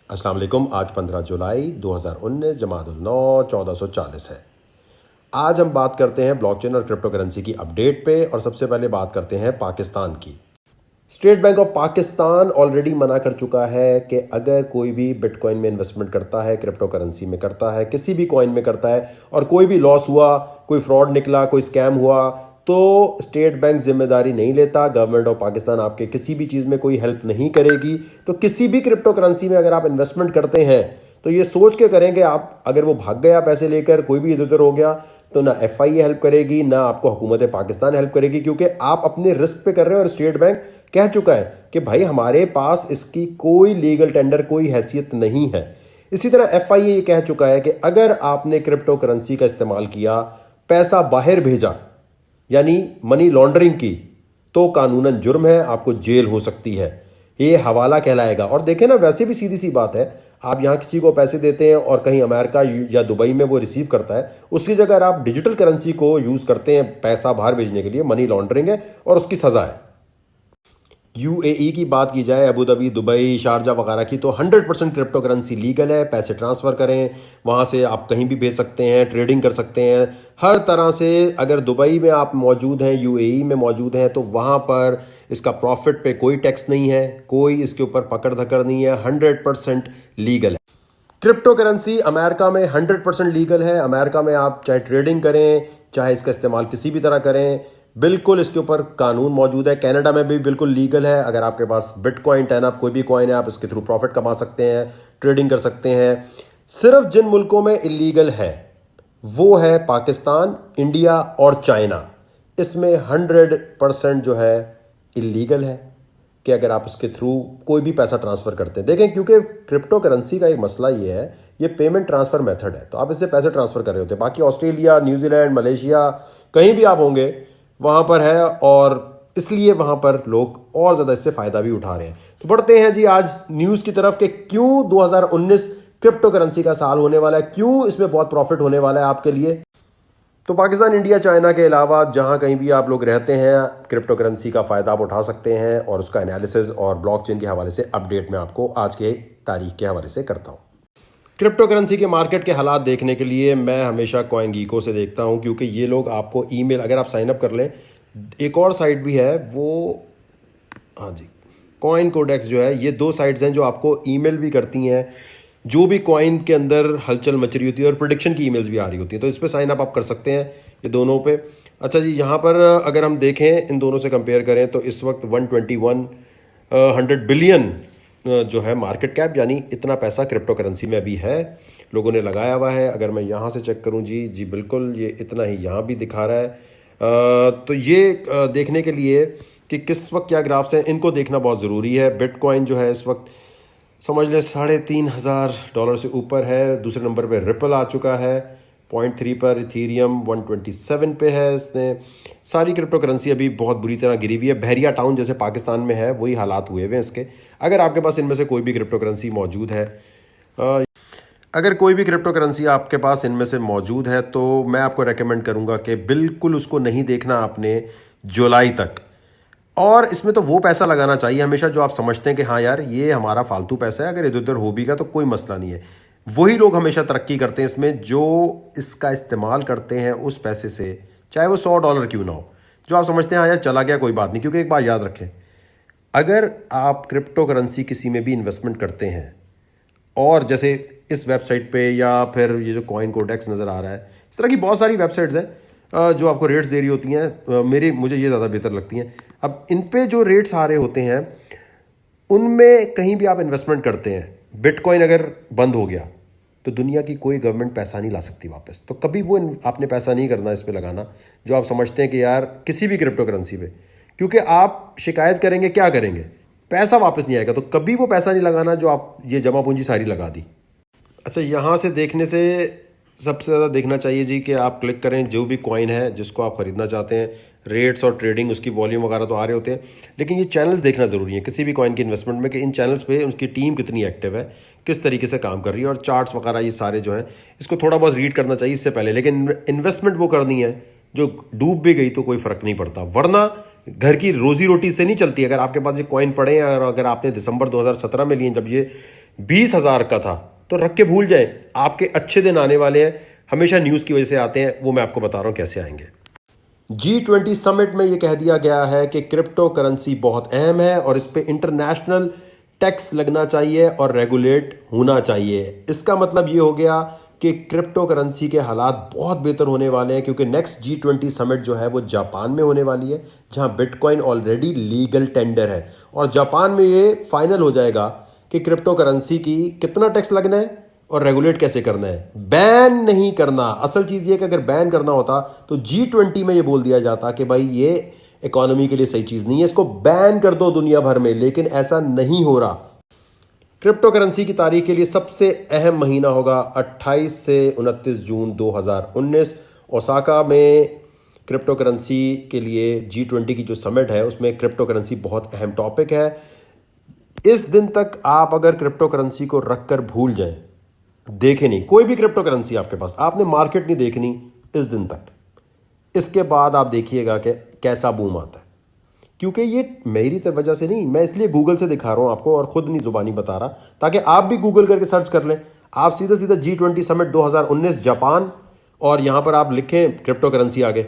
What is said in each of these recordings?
अस्सलाम वालेकुम। आज 15 जुलाई 2019 जमादुल नौ 1440 है। आज हम बात करते हैं ब्लॉकचेन और क्रिप्टो करेंसी की अपडेट पे और सबसे पहले बात करते हैं पाकिस्तान की। State bank of Pakistan already मना कर चुका है कि अगर कोई भी बिटकॉइन में इन्वेस्टमेंट करता है, क्रिप्टो करेंसी में करता है, किसी भी कॉइन में करता है और कोई भी लॉस हुआ, कोई फ्रॉड निकला, कोई स्कैम हुआ, तो स्टेट बैंक जिम्मेदारी नहीं लेता। गवर्नमेंट ऑफ पाकिस्तान आपके किसी भी चीज़ में कोई हेल्प नहीं करेगी। तो किसी भी क्रिप्टो करेंसी में अगर आप इन्वेस्टमेंट करते हैं तो ये सोच के करें कि आप अगर वो भाग गया पैसे लेकर, कोई भी इधर उधर हो गया, तो ना FIA हेल्प करेगी, ना आपको हुकूमत पाकिस्तान हेल्प करेगी, क्योंकि आप अपने रिस्क पे कर रहे हो। और स्टेट बैंक कह चुका है कि भाई हमारे पास इसकी कोई लीगल टेंडर, कोई हैसियत नहीं है। इसी तरह FIA ये कह चुका है कि अगर आपने क्रिप्टो करेंसी का इस्तेमाल किया, पैसा बाहर भेजा, यानी मनी लॉन्ड्रिंग की, तो कानूनन जुर्म है, आपको जेल हो सकती है। ये हवाला कहलाएगा। और देखें ना, वैसे भी सीधी सी बात है, आप यहां किसी को पैसे देते हैं और कहीं अमेरिका या दुबई में वो रिसीव करता है, उसकी जगह अगर आप डिजिटल करेंसी को यूज करते हैं पैसा बाहर भेजने के लिए, मनी लॉन्ड्रिंग है और उसकी सजा है। UAE की बात की जाए, अबू धाबी, दुबई, शारजा वगैरह की, तो 100% क्रिप्टो करेंसी लीगल है। पैसे ट्रांसफ़र करें, वहाँ से आप कहीं भी भेज सकते हैं, ट्रेडिंग कर सकते हैं, हर तरह से। अगर दुबई में आप मौजूद हैं, UAE में मौजूद हैं, तो वहाँ पर इसका प्रॉफिट पे कोई टैक्स नहीं है, कोई इसके ऊपर पकड़ धकड़ नहीं है, 100% लीगल है। क्रिप्टो करेंसी अमेरिका में 100% लीगल है। अमेरिका में आप चाहे ट्रेडिंग करें, चाहे इसका इस्तेमाल किसी भी तरह करें, बिल्कुल इसके ऊपर कानून मौजूद है। कनाडा में भी बिल्कुल लीगल है। अगर आपके पास बिटकॉइन, टैनअप, कोई भी कॉइन है, आप इसके थ्रू प्रॉफिट कमा सकते हैं, ट्रेडिंग कर सकते हैं। सिर्फ जिन मुल्कों में इलीगल है वो है पाकिस्तान, इंडिया और चाइना। इसमें 100% जो है इलीगल है कि अगर आप इसके थ्रू कोई भी पैसा ट्रांसफ़र करते हैं। देखें, क्योंकि क्रिप्टो करेंसी का एक मसला ये है, ये पेमेंट ट्रांसफ़र मेथड है, तो आप इससे पैसे ट्रांसफ़र कर रहे होते हैं। बाकी ऑस्ट्रेलिया, न्यूजीलैंड, मलेशिया, कहीं भी आप होंगे वहाँ पर है, और इसलिए वहाँ पर लोग और ज़्यादा इससे फ़ायदा भी उठा रहे हैं। तो बढ़ते हैं जी आज न्यूज़ की तरफ कि क्यों 2019 क्रिप्टो करेंसी का साल होने वाला है, क्यों इसमें बहुत प्रॉफिट होने वाला है आपके लिए। तो पाकिस्तान, इंडिया, चाइना के अलावा जहां कहीं भी आप लोग रहते हैं, क्रिप्टो करेंसी का फ़ायदा आप उठा सकते हैं। और उसका एनालिसिस और ब्लॉकचेन के हवाले से अपडेट मैं आपको आज के तारीख के हवाले से करता हूं। क्रिप्टो करेंसी के मार्केट के हालात देखने के लिए मैं हमेशा कॉइन गीको से देखता हूं, क्योंकि ये लोग आपको ईमेल, अगर आप साइन अप कर लें, एक और साइट भी है वो, हाँ जी, कॉइन कोडेक्स जो है, ये 2 साइट्स हैं जो आपको ईमेल भी करती हैं, जो भी कॉइन के अंदर हलचल मच रही होती है, और प्रिडिक्शन की ईमेल्स भी आ रही होती हैं। तो इस पर साइन अप आप कर सकते हैं, ये दोनों पे। अच्छा जी, यहाँ पर अगर हम देखें, इन दोनों से कंपेयर करें, तो इस वक्त 100 बिलियन जो है मार्केट कैप, यानी इतना पैसा क्रिप्टो करेंसी में अभी है, लोगों ने लगाया हुआ है। अगर मैं यहाँ से चेक करूँ जी बिल्कुल ये इतना ही यहाँ भी दिखा रहा है। तो ये देखने के लिए कि किस वक्त क्या ग्राफ्स हैं, इनको देखना बहुत ज़रूरी है। बिटकॉइन जो है इस वक्त समझ लें $3,500 से ऊपर है। दूसरे नंबर पे रिपल आ चुका है 0.3 पर। इथीरियम 127 पे है। इसने सारी क्रिप्टो करेंसी अभी बहुत बुरी तरह गिरी हुई है। बहरिया टाउन जैसे पाकिस्तान में है, वही हालात हुए हुए हैं इसके। अगर आपके पास इनमें से कोई भी क्रिप्टो करेंसी मौजूद है, अगर कोई भी क्रिप्टो करेंसी आपके पास इनमें से मौजूद है, तो मैं आपको रेकमेंड करूंगा कि बिल्कुल उसको नहीं देखना आपने जुलाई तक। और इसमें तो वो पैसा लगाना चाहिए हमेशा जो आप समझते हैं कि हाँ यार ये हमारा फालतू पैसा है, अगर इधर उधर हो भी गया तो कोई मसला नहीं है। वही लोग हमेशा तरक्की करते हैं इसमें जो इसका इस्तेमाल करते हैं उस पैसे से, चाहे वो $100 क्यों ना हो, जो आप समझते हैं हाँ यार चला गया कोई बात नहीं। क्योंकि एक बात याद रखें, अगर आप क्रिप्टो करेंसी किसी में भी इन्वेस्टमेंट करते हैं, और जैसे इस वेबसाइट पे या फिर ये जो कॉइन कोडेक्स नज़र आ रहा है, इस तरह की बहुत सारी वेबसाइट्स हैं जो आपको रेट्स दे रही होती हैं। मुझे ये ज़्यादा बेहतर लगती हैं। अब इन पे जो रेट्स आ रहे होते हैं, उनमें कहीं भी आप इन्वेस्टमेंट करते हैं, बिटकॉइन अगर बंद हो गया तो दुनिया की कोई गवर्नमेंट पैसा नहीं ला सकती वापस। तो कभी वो आपने पैसा नहीं करना इस पे लगाना जो आप समझते हैं कि यार किसी भी क्रिप्टो करेंसी पे, क्योंकि आप शिकायत करेंगे, क्या करेंगे, पैसा वापस नहीं आएगा। तो कभी वो पैसा नहीं लगाना जो आप ये जमा पूंजी सारी लगा दी। अच्छा, यहाँ से देखने से सबसे ज़्यादा देखना चाहिए जी कि आप क्लिक करें जो भी कॉइन है जिसको आप ख़रीदना चाहते हैं, रेट्स और ट्रेडिंग, उसकी वॉल्यूम वगैरह तो आ रहे होते हैं, लेकिन ये चैनल्स देखना ज़रूरी है किसी भी कॉइन की इन्वेस्टमेंट में, कि इन चैनल्स पे उसकी टीम कितनी एक्टिव है, किस तरीके से काम कर रही है, और चार्ट्स वगैरह ये सारे जो हैं इसको थोड़ा बहुत रीड करना चाहिए इससे पहले। लेकिन इन्वेस्टमेंट वो करनी है जो डूब भी गई तो कोई फ़र्क नहीं पड़ता, वरना घर की रोजी रोटी से नहीं चलती। अगर आपके पास ये कॉइन पड़े हैं और अगर आपने दिसंबर 2017 में लिए, जब ये 20,000 का था, तो रख के भूल जाएं, आपके अच्छे दिन आने वाले हैं। हमेशा न्यूज़ की वजह से आते हैं, वो मैं आपको बता रहा हूं कैसे आएंगे। G20 समिट में यह कह दिया गया है कि क्रिप्टो करेंसी बहुत अहम है और इस पे इंटरनेशनल टैक्स लगना चाहिए और रेगुलेट होना चाहिए। इसका मतलब ये हो गया कि क्रिप्टो करेंसी के हालात बहुत बेहतर होने वाले हैं, क्योंकि नेक्स्ट G20 समिट जो है वो जापान में होने वाली है, जहां बिटकॉइन ऑलरेडी लीगल टेंडर है। और जापान में ये फाइनल हो जाएगा कि क्रिप्टो करेंसी की कितना टैक्स लगना है और रेगुलेट कैसे करना है। बैन नहीं करना। असल चीज ये कि अगर बैन करना होता तो G20 में ये बोल दिया जाता कि भाई ये इकोनॉमी के लिए सही चीज नहीं है, इसको बैन कर दो दुनिया भर में, लेकिन ऐसा नहीं हो रहा। क्रिप्टो करेंसी की तारीख के लिए सबसे अहम महीना होगा 28 से 29 जून 2019। ओसाका में क्रिप्टो करेंसी के लिए G20 की जो समिट है उसमें क्रिप्टो करेंसी बहुत अहम टॉपिक है। इस दिन तक आप अगर क्रिप्टो करेंसी को रखकर भूल जाएं, देखे नहीं कोई भी क्रिप्टो करेंसी आपके पास, आपने मार्केट नहीं देखनी इस दिन तक, इसके बाद आप देखिएगा कि कैसा बूम आता है। क्योंकि ये मेरी वजह से नहीं, मैं इसलिए गूगल से दिखा रहा हूं आपको और खुद नहीं जुबानी बता रहा, ताकि आप भी गूगल करके सर्च कर लें। आप सीधा सीधा G20 समिट 2019 जापान और यहां पर आप लिखें क्रिप्टो करेंसी आगे।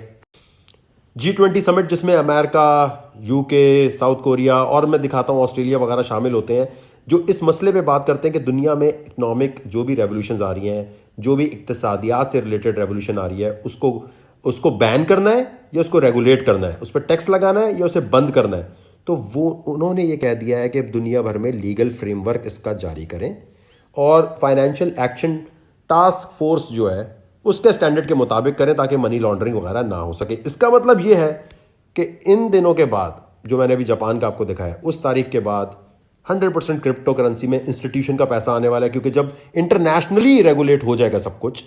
G20 समिट जिसमें अमेरिका, यूके, साउथ कोरिया और मैं दिखाता हूं ऑस्ट्रेलिया वगैरह शामिल होते हैं, जो इस मसले पे बात करते हैं कि दुनिया में इकोनॉमिक जो भी रेवोल्यूशंस आ रही हैं, जो भी इक्तिसादियात से रिलेटेड रेवोल्यूशन आ रही है, उसको बैन करना है या उसको रेगुलेट करना है, उस पर टैक्स लगाना है या उसे बंद करना है। तो वो उन्होंने ये कह दिया है कि दुनिया भर में लीगल फ्रेमवर्क इसका जारी करें और फाइनेंशियल एक्शन टास्क फोर्स जो है उसके स्टैंडर्ड के मुताबिक करें, ताकि मनी लॉन्ड्रिंग वगैरह ना हो सके। इसका मतलब ये है कि इन दिनों के बाद जो मैंने अभी जापान का आपको दिखाया, उस तारीख के बाद 100% क्रिप्टो करेंसी में इंस्टीट्यूशन का पैसा आने वाला है, क्योंकि जब इंटरनेशनली रेगुलेट हो जाएगा सब कुछ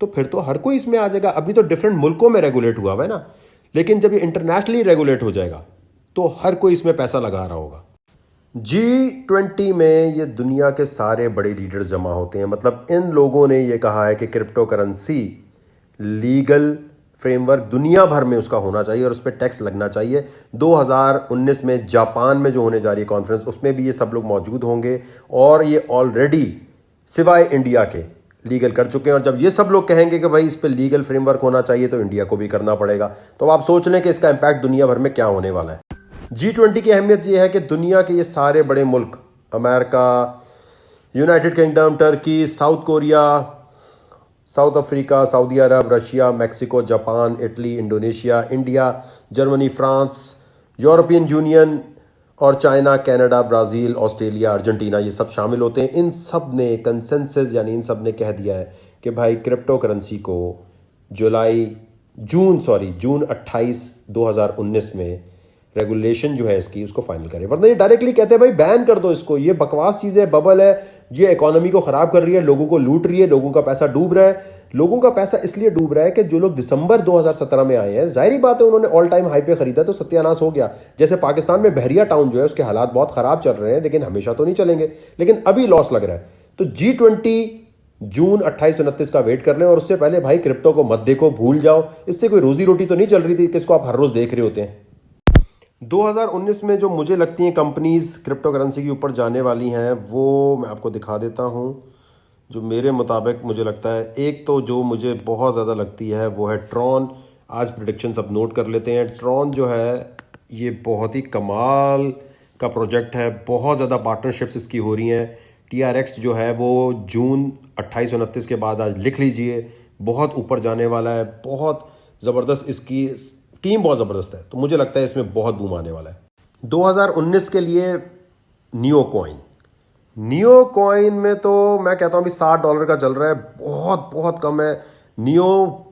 तो फिर तो हर कोई इसमें आ जाएगा। अभी तो डिफरेंट मुल्कों में रेगुलेट हुआ है ना, लेकिन जब ये इंटरनेशनली रेगुलेट हो जाएगा तो हर कोई इसमें पैसा लगा रहा होगा। G20 में ये दुनिया के सारे बड़े लीडर्स जमा होते हैं। मतलब इन लोगों ने ये कहा है कि क्रिप्टो करेंसी लीगल फ्रेमवर्क दुनिया भर में उसका होना चाहिए और उस पर टैक्स लगना चाहिए। 2019 में जापान में जो होने जा रही है कॉन्फ्रेंस, उसमें भी ये सब लोग मौजूद होंगे और ये ऑलरेडी सिवाय इंडिया के लीगल कर चुके हैं। और जब ये सब लोग कहेंगे कि भाई इस पर लीगल फ्रेमवर्क होना चाहिए तो इंडिया को भी करना पड़ेगा। तो आप सोच लें कि इसका इंपैक्ट दुनिया भर में क्या होने वाला है। G20 की अहमियत यह है कि दुनिया के ये सारे बड़े मुल्क, America, United Kingdom, Turkey, South Korea, South Africa, Saudi Arab, Russia, Mexico, Japan, Italy, Indonesia, India, Germany, France, European Union और China, Canada, Brazil, Australia, Argentina, ये सब शामिल होते हैं। इन सब ने कंसेंसस यानी इन सब ने कह दिया है कि भाई क्रिप्टो करेंसी को जून 28, 2019 में रेगुलेशन जो है इसकी उसको फाइनल करें, वरना ये डायरेक्टली कहते हैं भाई बैन कर दो इसको, ये बकवास चीज़ है, बबल है, ये इकोनॉमी को ख़राब कर रही है, लोगों को लूट रही है, लोगों का पैसा डूब रहा है। लोगों का पैसा इसलिए डूब रहा है कि जो लोग दिसंबर 2017 में आए हैं, जाहिर बात है उन्होंने ऑल टाइम हाई पे खरीदा तो सत्यानाश हो गया। जैसे पाकिस्तान में बहरिया टाउन जो है उसके हालात बहुत ख़राब चल रहे हैं, लेकिन हमेशा तो नहीं चलेंगे, लेकिन अभी लॉस लग रहा है। तो G20 जून 28-29 का वेट कर लें और उससे पहले भाई क्रिप्टो को मत देखो, भूल जाओ। इससे कोई रोजी रोटी तो नहीं चल रही थी किसको आप हर रोज देख रहे होते हैं। 2019 में जो मुझे लगती हैं कंपनीज क्रिप्टो करेंसी के ऊपर जाने वाली हैं, वो मैं आपको दिखा देता हूं। जो मेरे मुताबिक मुझे लगता है, एक तो जो मुझे बहुत ज़्यादा लगती है वो है ट्रॉन। आज प्रिडिक्शन सब नोट कर लेते हैं। ट्रॉन जो है ये बहुत ही कमाल का प्रोजेक्ट है, बहुत ज़्यादा पार्टनरशिप्स इसकी हो रही हैं। TRX जो है वो जून 28-29 के बाद आज लिख लीजिए, बहुत ऊपर जाने वाला है, बहुत ज़बरदस्त इसकी टीम, बहुत ज़बरदस्त है। तो मुझे लगता है इसमें बहुत बूम आने वाला है। 2019 के लिए नियो कॉइन में तो मैं कहता हूँ अभी $60 का चल रहा है, बहुत बहुत कम है। नियो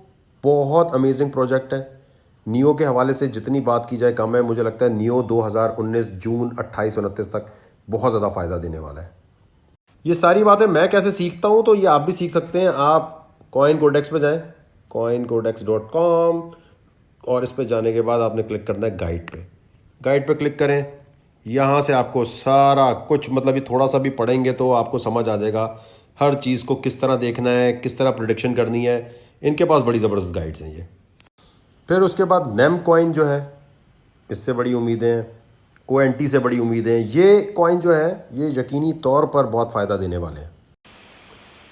बहुत अमेजिंग प्रोजेक्ट है। नियो के हवाले से जितनी बात की जाए कम है। मुझे लगता है नियो 2019 जून 28-29 तक बहुत ज़्यादा फ़ायदा देने वाला है। ये सारी बातें मैं कैसे सीखता हूँ तो ये आप भी सीख सकते हैं। आप कॉइन कोडेक्स पे जाएं, coincodex.com, और इस पे जाने के बाद आपने क्लिक करना है गाइड पे क्लिक करें। यहाँ से आपको सारा कुछ, मतलब ये थोड़ा सा भी पढ़ेंगे तो आपको समझ आ जाएगा हर चीज़ को किस तरह देखना है, किस तरह प्रिडिक्शन करनी है। इनके पास बड़ी ज़बरदस्त गाइड्स हैं ये। फिर उसके बाद नेम कॉइन जो है, इससे बड़ी उम्मीदें हैं। ONT से बड़ी उम्मीदें, ये कॉइन जो है ये यकीनी तौर पर बहुत फ़ायदा देने वाले हैं।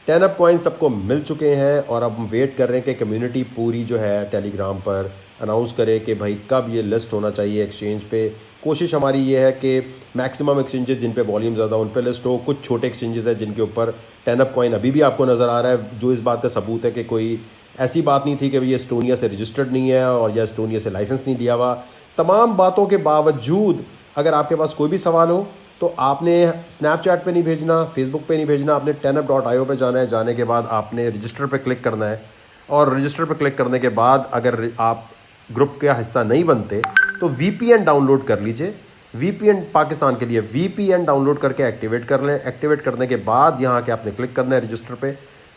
10 अप कॉइन सबको मिल चुके हैं और अब हम वेट कर रहे हैं कि कम्युनिटी पूरी जो है टेलीग्राम पर अनाउंस करे कि भाई कब ये लिस्ट होना चाहिए एक्सचेंज पे। कोशिश हमारी ये है कि मैक्सिमम एक्सचेंजेस जिन पे वॉल्यूम ज़्यादा उन पे लिस्ट हो। कुछ छोटे एक्सचेंजेस हैं जिनके ऊपर 10 अप कॉइन अभी भी आपको नज़र आ रहा है, जो इस बात का सबूत है कि कोई ऐसी बात नहीं थी कि ये एस्टोनिया से रजिस्टर्ड नहीं है और या एस्टोनिया से लाइसेंस नहीं दिया हुआ। तमाम बातों के बावजूद अगर आपके पास कोई भी सवाल हो तो आपने स्नैपचैट पे नहीं भेजना, फेसबुक पे नहीं भेजना, आपने 10up.io पे जाना है। जाने के बाद आपने रजिस्टर पे क्लिक करना है और रजिस्टर पे क्लिक करने के बाद अगर आप ग्रुप का हिस्सा नहीं बनते तो VPN डाउनलोड कर लीजिए। VPN पाकिस्तान के लिए VPN डाउनलोड करके एक्टिवेट कर लें। एक्टिवेट करने के बाद यहाँ के आपने क्लिक करना है रजिस्टर पे,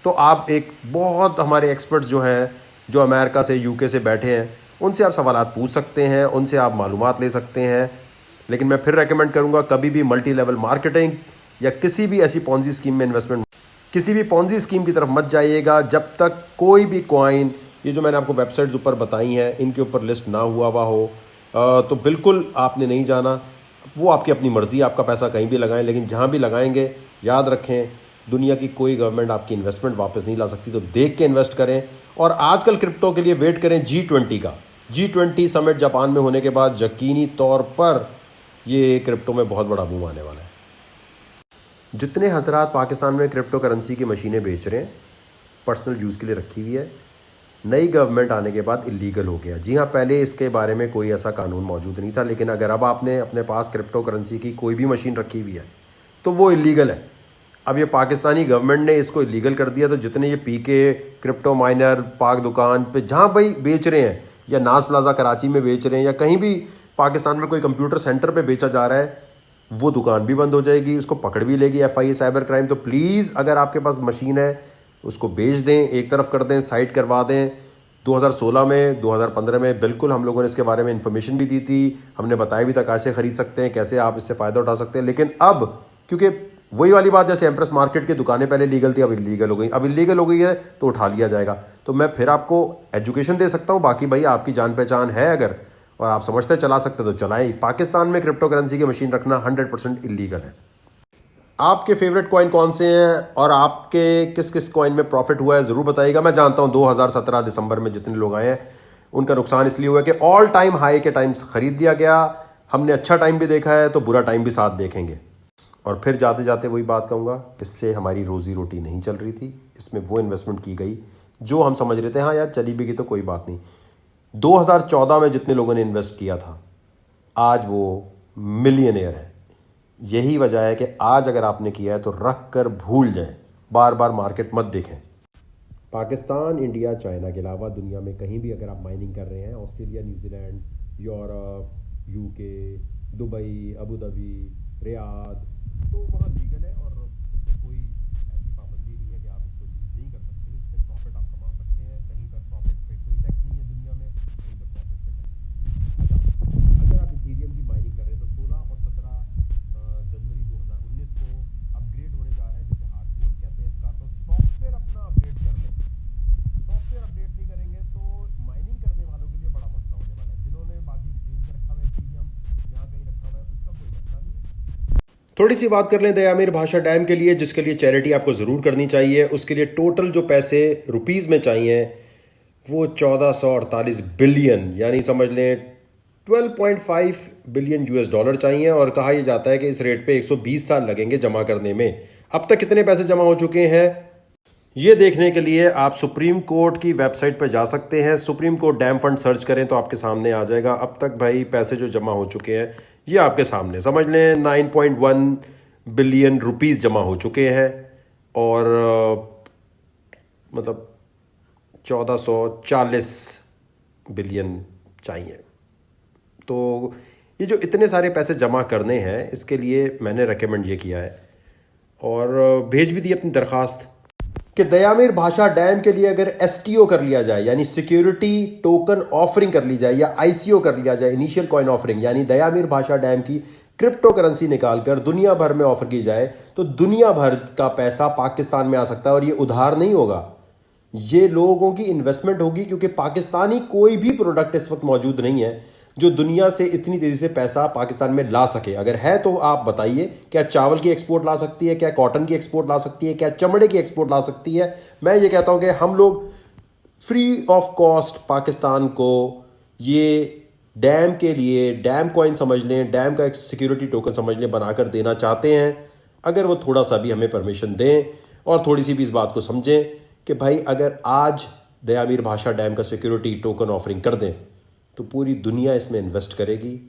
तो आप एक बहुत हमारे एक्सपर्ट्स जो हैं जो अमेरिका से UK से बैठे हैं उनसे आप सवालात पूछ सकते हैं, उनसे आप मालूमात ले सकते हैं। लेकिन मैं फिर रेकमेंड करूंगा कभी भी मल्टी लेवल मार्केटिंग या किसी भी ऐसी पॉन्जी स्कीम में इन्वेस्टमेंट, किसी भी पॉन्जी स्कीम की तरफ मत जाइएगा जब तक कोई भी कॉइन, ये जो मैंने आपको वेबसाइट्स ऊपर बताई हैं, इनके ऊपर लिस्ट ना हुआ हो। तो बिल्कुल आपने नहीं जाना। वो आपकी अपनी मर्ज़ी, आपका पैसा कहीं भी लगाएं, लेकिन जहाँ भी लगाएंगे याद रखें दुनिया की कोई गवर्नमेंट आपकी इन्वेस्टमेंट वापस नहीं ला सकती, तो देख के इन्वेस्ट करें। और आजकल क्रिप्टो के लिए वेट करें G20 का। G20 समिट जापान में होने के बाद यकीनी तौर पर ये क्रिप्टो में बहुत बड़ा बूम आने वाला है। जितने हजरात पाकिस्तान में क्रिप्टो करेंसी की मशीनें बेच रहे हैं पर्सनल यूज़ के लिए रखी हुई है, नई गवर्नमेंट आने के बाद इलीगल हो गया। जी हाँ, पहले इसके बारे में कोई ऐसा कानून मौजूद नहीं था, लेकिन अगर अब आपने अपने पास क्रिप्टो करेंसी की कोई भी मशीन रखी हुई है तो वो इलीगल है। अब ये पाकिस्तानी गवर्नमेंट ने इसको इलीगल कर दिया, तो जितने ये PK क्रिप्टो माइनर पाक दुकान पे जहाँ भाई बेच रहे हैं, या नाज प्लाजा कराची में बेच रहे हैं, या कहीं भी पाकिस्तान में कोई कंप्यूटर सेंटर पे बेचा जा रहा है, वो दुकान भी बंद हो जाएगी, उसको पकड़ भी लेगी FIA साइबर क्राइम। तो प्लीज़ अगर आपके पास मशीन है उसको बेच दें, एक तरफ कर दें, साइड करवा दें। 2016 में 2015 में बिल्कुल हम लोगों ने इसके बारे में इंफॉर्मेशन भी दी थी, हमने बताया भी था कैसे ख़रीद सकते हैं, कैसे आप इससे फ़ायदा उठा सकते हैं। लेकिन अब क्योंकि वही वाली बात, जैसे एम्प्रेस मार्केट की दुकानें पहले लीगल थी, अब इलीगल हो गई, अब इलीगल हो गई है तो उठा लिया जाएगा। तो मैं फिर आपको एजुकेशन दे सकता हूँ, बाकी भाई आपकी जान पहचान है अगर और आप समझते चला सकते तो चलाएं। पाकिस्तान में क्रिप्टो करेंसी की मशीन रखना 100% इलीगल है। आपके फेवरेट कॉइन कौन से हैं और आपके किस किस कॉइन में प्रॉफिट हुआ है ज़रूर बताइएगा। मैं जानता हूँ 2017 दिसंबर में जितने लोग आए हैं उनका नुकसान इसलिए हुआ कि ऑल टाइम हाई के टाइम ख़रीद दिया गया। हमने अच्छा टाइम भी देखा है तो बुरा टाइम भी साथ देखेंगे। और फिर जाते जाते वही बात कहूँगा, इससे हमारी रोज़ी रोटी नहीं चल रही थी, इसमें वो इन्वेस्टमेंट की गई जो हम समझ रहे थे हाँ यार चली भी गई तो कोई बात नहीं। 2014 में जितने लोगों ने इन्वेस्ट किया था आज वो मिलियनेयर है। यही वजह है कि आज अगर आपने किया है तो रख कर भूल जाएं, बार बार मार्केट मत देखें। पाकिस्तान, इंडिया, चाइना के अलावा दुनिया में कहीं भी अगर आप माइनिंग कर रहे हैं, Australia, New Zealand, Europe, UK, Dubai, Abu Dhabi, Riyadh, तो वहाँ लीगल है और उससे कोई ऐसी पाबंदी नहीं है कि आप इसको यूज़ नहीं कर सकते। इससे प्रॉफिट आप कमा सकते हैं। कहीं पर प्रॉफिट पे कोई टैक्स नहीं है दुनिया में, कहीं पर प्रॉफिट पे टैक्स। अच्छा, अगर आप इथेरियम की माइनिंग कर रहे हैं तो 16 और 17 जनवरी 2019 को अपग्रेड होने जा रहा है, जिसे हार्ड कोर कहते हैं इसका। तो सॉफ्टवेयर अपना अपडेट कर लें। सॉफ्टवेयर अपडेट नहीं करेंगे तो माइनिंग करने वालों के लिए बड़ा मसला होने वाला है। जिन्होंने बाकी एक्सचेंज में रखा हुआ है इथेरियम, यहाँ कहीं रखा हुआ है, उसका कोई मसला नहीं है। थोड़ी सी बात कर लें दयामीर भाषा डैम के लिए, जिसके लिए चैरिटी आपको ज़रूर करनी चाहिए। उसके लिए टोटल जो पैसे रुपीज़ में चाहिए वो 1448 बिलियन, यानी समझ लें 12.5 बिलियन US डॉलर चाहिए। और कहा यह जाता है कि इस रेट पे 120 साल लगेंगे जमा करने में। अब तक कितने पैसे जमा हो चुके हैं ये देखने के लिए आप सुप्रीम कोर्ट की वेबसाइट पर जा सकते हैं। Supreme court dam fund search करें तो आपके सामने आ जाएगा। अब तक भाई पैसे जो जमा हो चुके हैं ये आपके सामने, समझ लें 9.1 बिलियन रुपीस जमा हो चुके हैं और मतलब 1440 बिलियन चाहिए। तो ये जो इतने सारे पैसे जमा करने हैं इसके लिए मैंने रेकमेंड ये किया है और भेज भी दी अपनी दरख्वास्त कि दयामीर भाषा डैम के लिए अगर STO कर लिया जाए, यानी सिक्योरिटी टोकन ऑफरिंग कर ली जाए, या ICO कर लिया जाए, इनिशियल कॉइन ऑफरिंग, यानी दयामीर भाषा डैम की क्रिप्टो करेंसी निकालकर दुनिया भर में ऑफर की जाए तो दुनिया भर का पैसा पाकिस्तान में आ सकता है। और ये उधार नहीं होगा, ये लोगों की इन्वेस्टमेंट होगी, क्योंकि पाकिस्तानी कोई भी प्रोडक्ट इस वक्त मौजूद नहीं है जो दुनिया से इतनी तेजी से पैसा पाकिस्तान में ला सके? अगर है तो आप बताइए। क्या चावल की एक्सपोर्ट ला सकती है? क्या कॉटन की एक्सपोर्ट ला सकती है? क्या चमड़े की एक्सपोर्ट ला सकती है? मैं ये कहता हूं कि हम लोग फ्री ऑफ कॉस्ट पाकिस्तान को ये डैम के लिए डैम कॉइन समझ लें, डैम का एक सिक्योरिटी टोकन समझ लें, बनाकर देना चाहते हैं। अगर वो थोड़ा सा भी हमें परमिशन दें और थोड़ी सी भी इस बात को समझें कि भाई अगर आज दयामीर भाषा डैम का सिक्योरिटी टोकन ऑफरिंग कर दें तो पूरी दुनिया इसमें इन्वेस्ट करेगी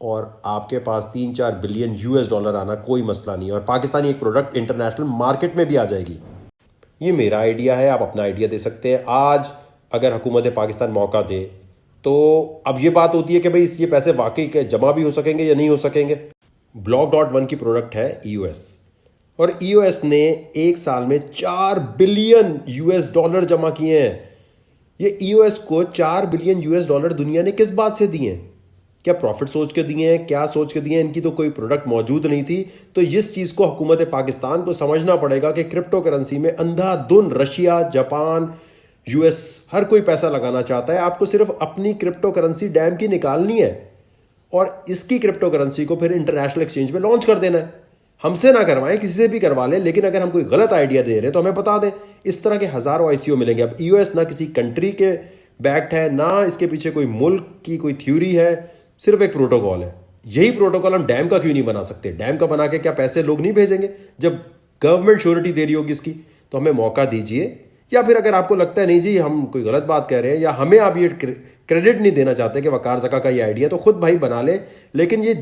और आपके पास 3-4 बिलियन यूएस डॉलर आना कोई मसला नहीं है, और पाकिस्तानी एक प्रोडक्ट इंटरनेशनल मार्केट में भी आ जाएगी। ये मेरा आइडिया है, आप अपना आइडिया दे सकते हैं। आज अगर हुकूमत पाकिस्तान मौका दे तो अब ये बात होती है कि भाई ये पैसे वाकई के जमा भी हो सकेंगे या नहीं हो सकेंगे। Block.one की प्रोडक्ट है ईओएस, और ईओएस ने एक साल में 4 बिलियन यूएस डॉलर जमा किए हैं। ये ईओएस को 4 बिलियन यूएस डॉलर दुनिया ने किस बात से दिए हैं? क्या प्रॉफिट सोच के दिए हैं? क्या सोच के दिए हैं? इनकी तो कोई प्रोडक्ट मौजूद नहीं थी। तो इस चीज को हुकूमत पाकिस्तान को समझना पड़ेगा कि क्रिप्टो करेंसी में अंधाधुन रशिया, जापान, यूएस हर कोई पैसा लगाना चाहता है। आपको सिर्फ अपनी क्रिप्टो करेंसी डैम की निकालनी है और इसकी क्रिप्टो करेंसी को फिर इंटरनेशनल एक्सचेंज में लॉन्च कर देना है। हमसे ना करवाएं, किसी से भी करवा लें, लेकिन अगर हम कोई गलत आइडिया दे रहे हैं तो हमें बता दें। इस तरह के हजारों आईसीओ मिलेंगे। अब ईओएस ना किसी कंट्री के बैक्ड है, ना इसके पीछे कोई मुल्क की कोई थ्योरी है, सिर्फ एक प्रोटोकॉल है। यही प्रोटोकॉल हम डैम का क्यों नहीं बना सकते? डैम का बना के क्या पैसे लोग नहीं भेजेंगे? जब गवर्नमेंट श्योरिटी दे रही होगी इसकी, तो हमें मौका दीजिए। या फिर अगर आपको लगता है नहीं जी हम कोई गलत बात कह रहे हैं, या हमें आप ये क्रेडिट नहीं देना चाहते कि वकार ज़का का ये आइडिया, तो खुद भाई बना ले। लेकिन ये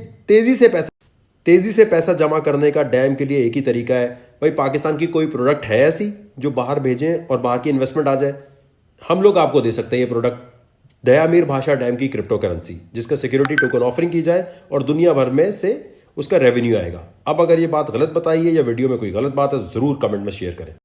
तेजी से पैसा जमा करने का डैम के लिए एक ही तरीका है भाई, पाकिस्तान की कोई प्रोडक्ट है ऐसी जो बाहर भेजें और बाहर की इन्वेस्टमेंट आ जाए। हम लोग आपको दे सकते हैं ये प्रोडक्ट, दयामीर भाषा डैम की क्रिप्टो करेंसी, जिसका सिक्योरिटी टोकन ऑफरिंग की जाए और दुनिया भर में से उसका रेवेन्यू आएगा। अब अगर ये बात गलत बताई है या वीडियो में कोई गलत बात है तो जरूर कमेंट में शेयर करें।